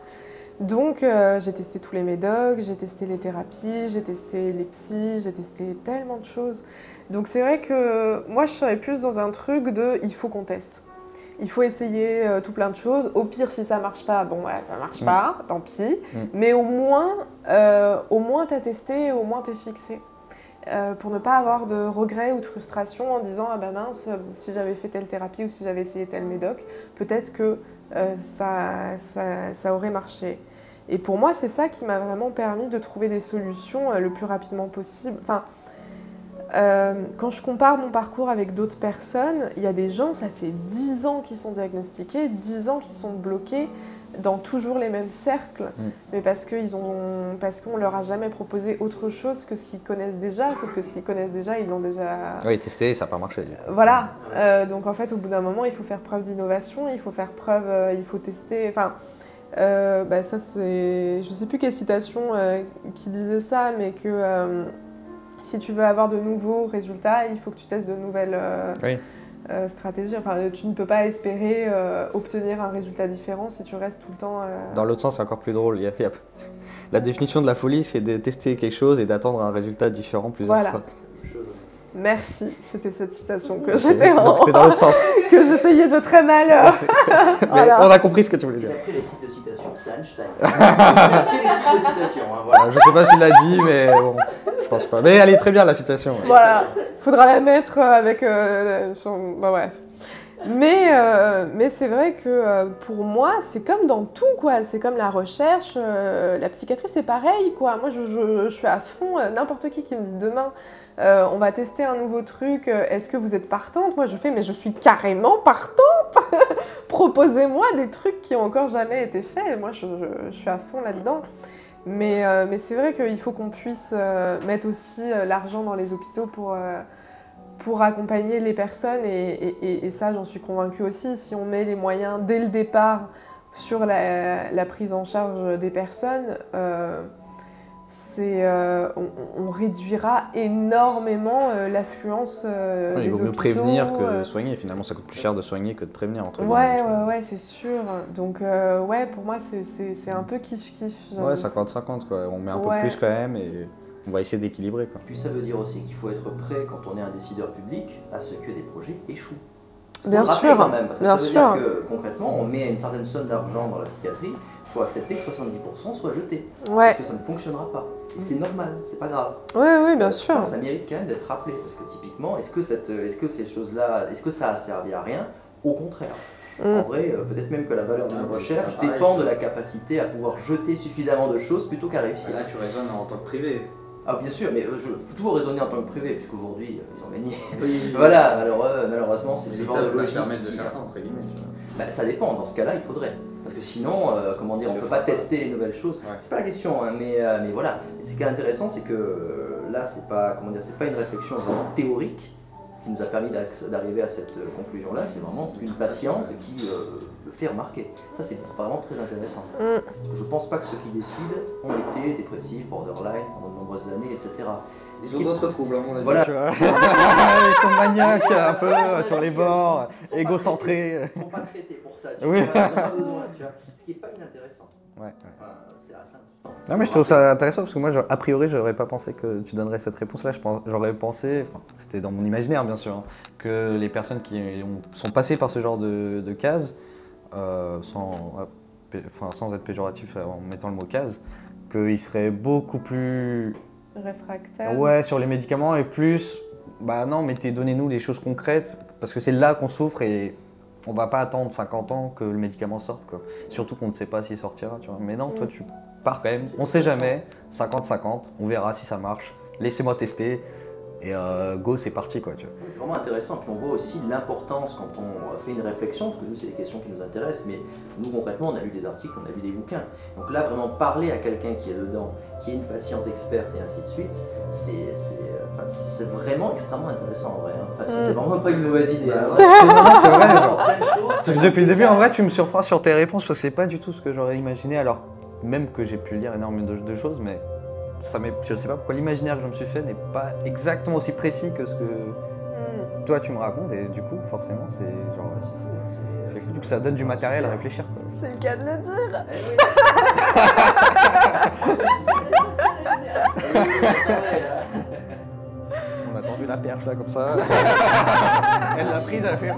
Donc j'ai testé tous les médocs, j'ai testé les thérapies, j'ai testé les psys, j'ai testé tellement de choses. Donc c'est vrai que moi je serais plus dans un truc de il faut qu'on teste. Il faut essayer tout plein de choses. Au pire, si ça marche pas, bon voilà, ça marche pas, tant pis. Mais au moins t'as testé, au moins t'es fixé. Pour ne pas avoir de regrets ou de frustration en disant ah bah mince, si j'avais fait telle thérapie ou si j'avais essayé tel médoc, peut-être que ça aurait marché. Et pour moi, c'est ça qui m'a vraiment permis de trouver des solutions le plus rapidement possible. Quand je compare mon parcours avec d'autres personnes, il y a des gens, ça fait 10 ans qu'ils sont diagnostiqués, 10 ans qu'ils sont bloqués dans toujours les mêmes cercles, mais parce qu'on leur a jamais proposé autre chose que ce qu'ils connaissent déjà, sauf que ce qu'ils connaissent déjà, ils l'ont déjà... Oui, testé, ça n'a pas marché. Voilà, donc en fait, au bout d'un moment, il faut faire preuve d'innovation, il faut faire preuve, il faut tester, enfin... ça c'est... Je sais plus quelle citation qui disait ça, mais que si tu veux avoir de nouveaux résultats, il faut que tu testes de nouvelles stratégies. Enfin, tu ne peux pas espérer obtenir un résultat différent si tu restes tout le temps... Dans l'autre sens, c'est encore plus drôle. La définition de la folie, c'est de tester quelque chose et d'attendre un résultat différent plusieurs fois. Merci, c'était cette citation que j'étais Donc c'était dans l'autre sens. que j'essayais de très mal. Mais on a compris ce que tu voulais dire. D'après les sites de citation, c'est Einstein. D'après les sites de citation, hein, voilà. Je sais pas s'il l'a dit, mais bon, je pense pas. Mais elle est très bien la citation. Voilà, faudra la mettre avec son... bref. Mais c'est vrai que pour moi, c'est comme dans tout, quoi. C'est comme la recherche, la psychiatrie, c'est pareil, quoi. Moi, je suis à fond. N'importe qui me dit demain, on va tester un nouveau truc, est-ce que vous êtes partante? Moi, je fais, mais je suis carrément partante. Proposez-moi des trucs qui ont encore jamais été faits. Moi, je suis à fond là-dedans. Mais c'est vrai qu'il faut qu'on puisse mettre aussi l'argent dans les hôpitaux pour accompagner les personnes et ça, j'en suis convaincue aussi. Si on met les moyens dès le départ sur la prise en charge des personnes, on réduira énormément l'affluence des il vaut mieux hôpitaux. Prévenir que soigner. Finalement, ça coûte plus cher de soigner que de prévenir. Entre guillemets, ouais, c'est sûr. Donc, pour moi, c'est un peu kiff-kiff. Ouais, 50-50, quoi. On met un peu plus quand même et on va essayer d'équilibrer, quoi. Puis ça veut dire aussi qu'il faut être prêt, quand on est un décideur public, à ce que des projets échouent. Bien sûr, quand même, parce que bien ça veut sûr. dire que concrètement, on met une certaine somme d'argent dans la psychiatrie, il faut accepter que 70% soit jeté. Parce que ça ne fonctionnera pas. C'est normal, c'est pas grave. Oui, bien sûr. Ça mérite quand même d'être rappelé, parce que typiquement, est-ce que ces choses-là, est-ce que ça a servi à rien? Au contraire. En vrai, peut-être même que la valeur d'une recherche dépend de la capacité à pouvoir jeter suffisamment de choses plutôt qu'à réussir. Là, tu raisonnes en tant que privé. Ah bien sûr, mais il faut toujours raisonner en tant que privé, puisqu'aujourd'hui, ils ont gagné. Voilà, malheureusement, c'est ce genre de logique. Permettre de faire ça, entre guillemets. Bah, ça dépend, dans ce cas-là, il faudrait. Parce que sinon, on ne peut pas tester les nouvelles choses. Ouais. C'est pas la question, hein, mais voilà. Et ce qui est intéressant, c'est que là, c'est pas une réflexion vraiment théorique qui nous a permis d'arriver à cette conclusion-là, c'est vraiment une patiente qui le fait remarquer. Ça, c'est vraiment très intéressant. Je ne pense pas que ceux qui décident ont été dépressifs, borderline, pendant de nombreuses années, etc. Ils ont d'autres troubles, à mon avis. Voilà. Ils sont maniaques, un peu sur les bords, égocentrés. Ils ne sont pas traités pour ça, tu vois. Ils n'ont pas besoin, tu vois. Ce qui n'est pas inintéressant. Ouais. Enfin, c'est assez important. Non, mais je trouve ça intéressant parce que moi, a priori, je n'aurais pas pensé que tu donnerais cette réponse-là. J'aurais pensé, c'était dans mon imaginaire bien sûr, hein, que les personnes qui sont passées par ce genre de cases, sans être péjoratif en mettant le mot case, qu'ils seraient beaucoup plus réfractaires. Ouais, sur les médicaments et plus, bah non, mais donnez-nous des choses concrètes parce que c'est là qu'on souffre et on va pas attendre 50 ans que le médicament sorte, quoi. Surtout qu'on ne sait pas s'il sortira, tu vois. Mais non, toi tu pars quand même, on sait jamais, 50-50, on verra si ça marche, laissez-moi tester et go, c'est parti, quoi, tu vois. C'est vraiment intéressant, puis on voit aussi l'importance quand on fait une réflexion, parce que nous c'est des questions qui nous intéressent, mais nous concrètement on a lu des articles, on a lu des bouquins. Donc là vraiment parler à quelqu'un qui est dedans, qui est une patiente experte et ainsi de suite, c'est vraiment extrêmement intéressant en vrai. Hein. Enfin, c'était vraiment pas une mauvaise idée. Hein. C'est vrai. Depuis le début, en vrai, tu me surprends sur tes réponses. Je sais pas du tout ce que j'aurais imaginé, alors même que j'ai pu lire énormément de choses, mais je sais pas pourquoi l'imaginaire que je me suis fait n'est pas exactement aussi précis que ce que toi tu me racontes, et du coup, forcément, c'est genre. C'est fou. Du coup, ça donne du matériel à réfléchir, quoi. C'est le cas de le dire. On a tendu la perche là comme ça. Elle l'a prise, elle a fait.